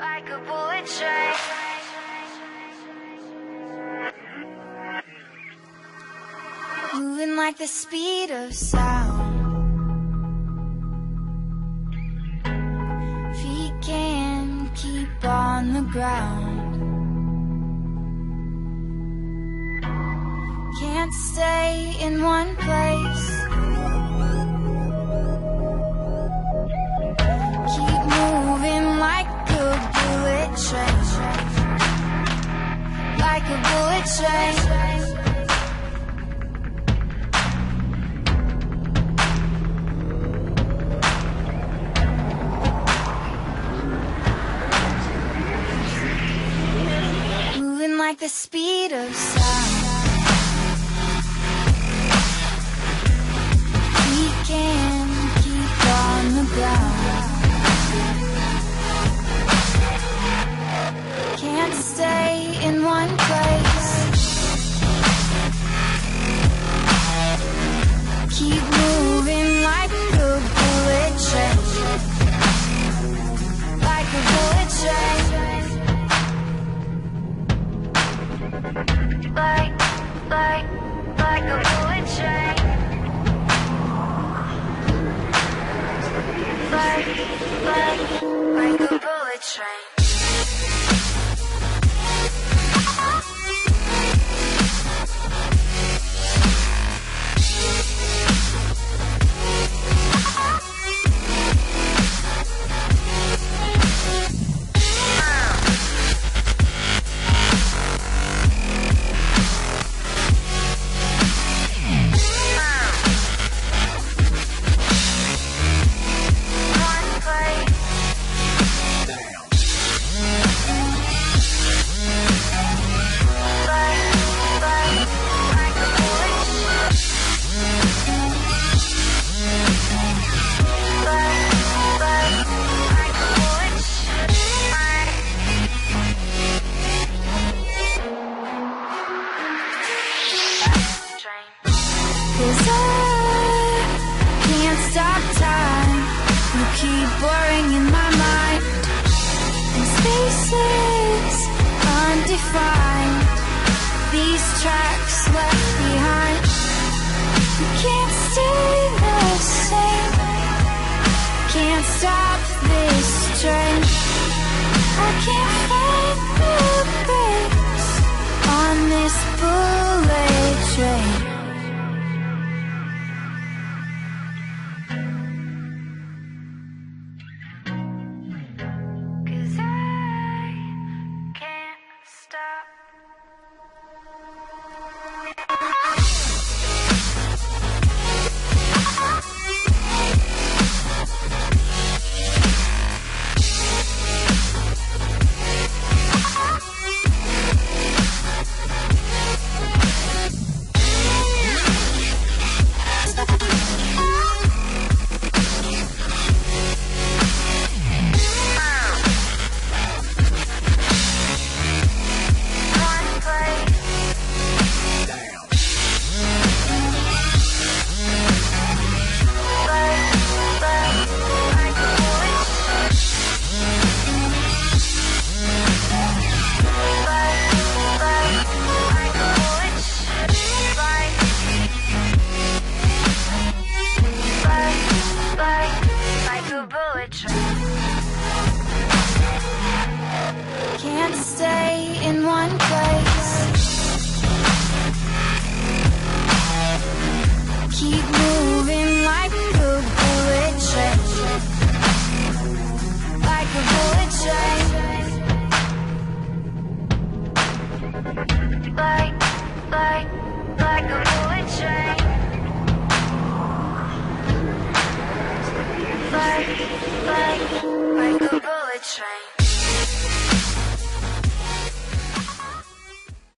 like a bullet train. Moving like the speed of sound. Feet can't keep on the ground. Can't stay in one place. Keep moving like a bullet train. Like a bullet train. Like the speed of sound. We can keep on the ground. Can't stay in one place. Keep moving like a bullet train. Like a bullet train. Like a bullet train. Like a bullet train. Cause I can't stop time. You keep blurring in my mind. And spaces undefined. These tracks left behind. You can't stay the same. Can't stop this train. I can't find the brakes on this bullet train. Can't stay in one place. Keep moving like a bullet train. Like a bullet train. Like